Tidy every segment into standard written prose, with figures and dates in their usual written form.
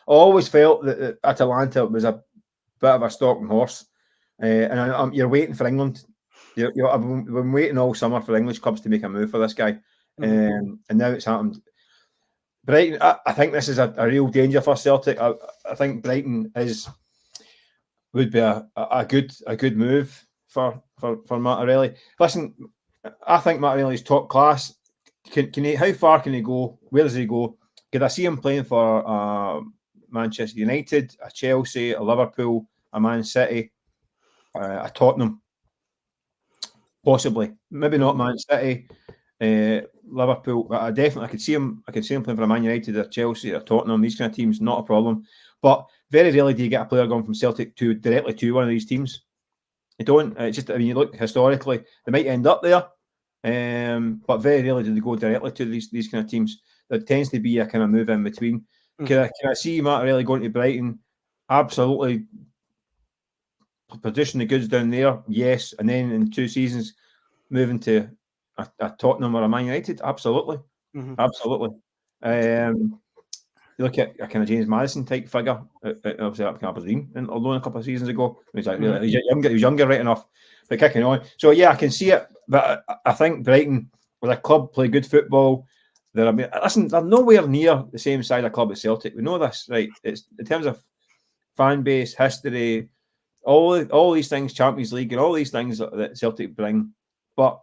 always felt that Atalanta was a bit of a stalking horse, and you're waiting for England. I've been waiting all summer for English clubs to make a move for this guy, and now it's happened. Brighton, I think this is a real danger for Celtic. I think Brighton would be a good move for Mattarelli. Listen, I think Mattarelli's top class. Can he? How far can he go? Where does he go? Could I see him playing for Manchester United, a Chelsea, a Liverpool, a Man City, a Tottenham? Possibly, maybe not Man City, Liverpool, but I could see him. I could see him playing for a Man United, or Chelsea, or Tottenham. These kind of teams, not a problem. But very rarely do you get a player going from Celtic directly to one of these teams. You don't. It's just, I mean, you look historically, they might end up there, but very rarely do they go directly to these kind of teams. There tends to be a kind of move in between. Can I see Mattarelli going to Brighton? Absolutely. Producing the goods down there, yes, and then in 2 seasons moving to a Tottenham or a Man United, absolutely, absolutely. You look at a kind of James Maddison type figure, obviously up in Aberdeen, and although a couple of seasons ago, he was younger, right enough, but kicking on. So yeah, I can see it, but I think Brighton, with a club, play good football. Listen, they're nowhere near the same size of club as Celtic. We know this, right? It's in terms of fan base, history. All these things, Champions League, and all these things that Celtic bring, but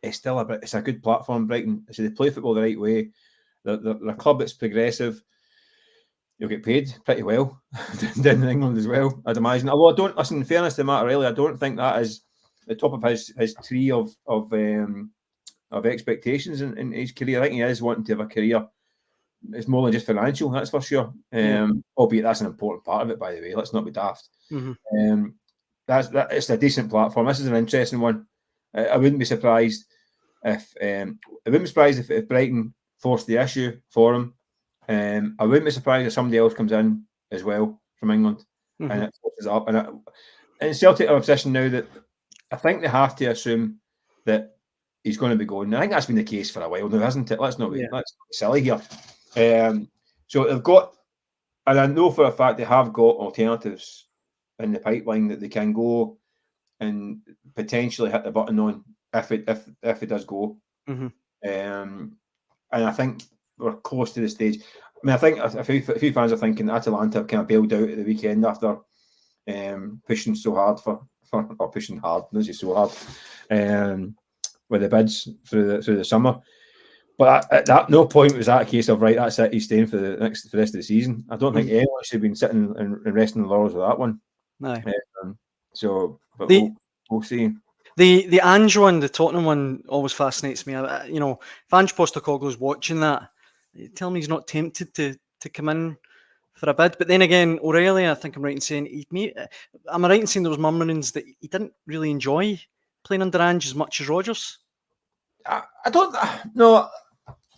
it's still it's a good platform. Brighton, so they play football the right way. They're a club that's progressive. You'll get paid pretty well down in England as well, I'd imagine. Although I don't listen. In fairness to Mattarelli, I don't think that is the top of his tree of expectations in his career. I think he is wanting to have a career. It's more than just financial, that's for sure. Albeit that's an important part of it, by the way. Let's not be daft. It's a decent platform. This is an interesting one. I wouldn't be surprised if Brighton forced the issue for him. I wouldn't be surprised if somebody else comes in as well from England and it forces it up. And Celtic are in a position now that I think they have to assume that he's going to be going. I think that's been the case for a while now, hasn't it? Let's not be silly here. So they've got, and I know for a fact they have got alternatives in the pipeline that they can go and potentially hit the button on if it does go. And I think we're close to the stage. I mean, I think a few fans are thinking Atalanta kind of bailed out at the weekend after pushing so hard or pushing hard, not just so hard, with the bids through the summer. But at no point was that a case of, right, that's it, he's staying for the rest of the season. I don't think anyone should have been sitting and resting the laurels with that one. No. But we'll see. The Ange one, the Tottenham one, always fascinates me. You know, if Ange Postecoglou's watching that, tell me he's not tempted to come in for a bid. But then again, O'Reilly, I think I'm right in saying am I right in saying there was murmurings that he didn't really enjoy playing under Ange as much as Rodgers? I don't know.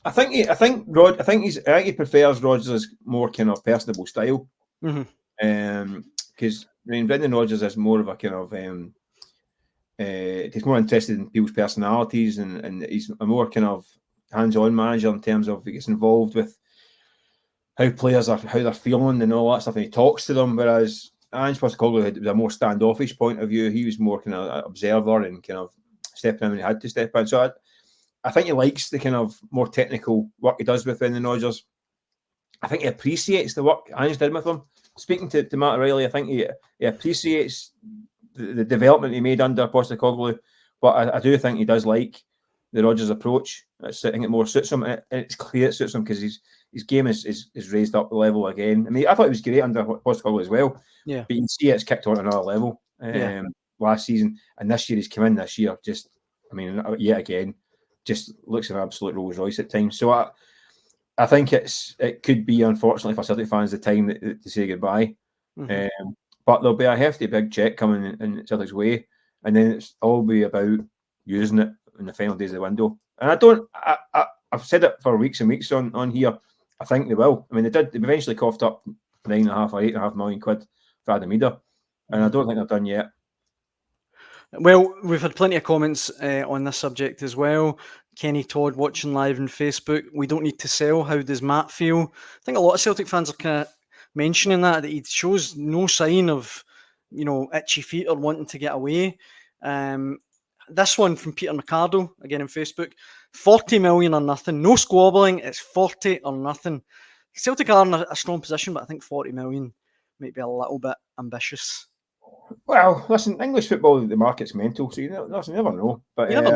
I think he prefers Rodgers' more kind of personable style. Because Brendan Rodgers is more of a kind of he's more interested in people's personalities and he's a more kind of hands-on manager in terms of he gets involved with how players are, how they're feeling and all that stuff, and he talks to them. Whereas Ange Postecoglou had a more standoffish point of view. He was more kind of observer and kind of stepping in when he had to step in. So I think he likes the kind of more technical work he does with Brendan Rodgers. I think he appreciates the work Ange did with him. Speaking to Mattarelli, I think he appreciates the development he made under Postecoglou, but I do think he does like the Rodgers approach. I think it more suits him, and it's clear it suits him because his game is raised up the level again. I mean, I thought he was great under Postecoglou as well, but you can see it's kicked on another level last season, and this year he's come in this year just, I mean, yet again, just looks an absolute Rolls Royce at times. So I think it could be, unfortunately for Celtic fans, the time to say goodbye. But there'll be a hefty big check coming in Celtic's way, and then it's all be about using it in the final days of the window. And I've said it for weeks and weeks on here. I think they will. I mean, they eventually coughed up 9.5 or 8.5 million quid for Adam Eder, and I don't think they're done yet. Well, we've had plenty of comments on this subject as well. Kenny Todd watching live on Facebook. We don't need to sell. How does Matt feel? I think a lot of Celtic fans are kind of mentioning that he shows no sign of, itchy feet or wanting to get away. This one from Peter Mercado, again on Facebook, 40 million or nothing. No squabbling, it's 40 or nothing. Celtic are in a strong position, but I think 40 million might be a little bit ambitious. Well, listen, English football, the market's mental, so you never know. But You never know.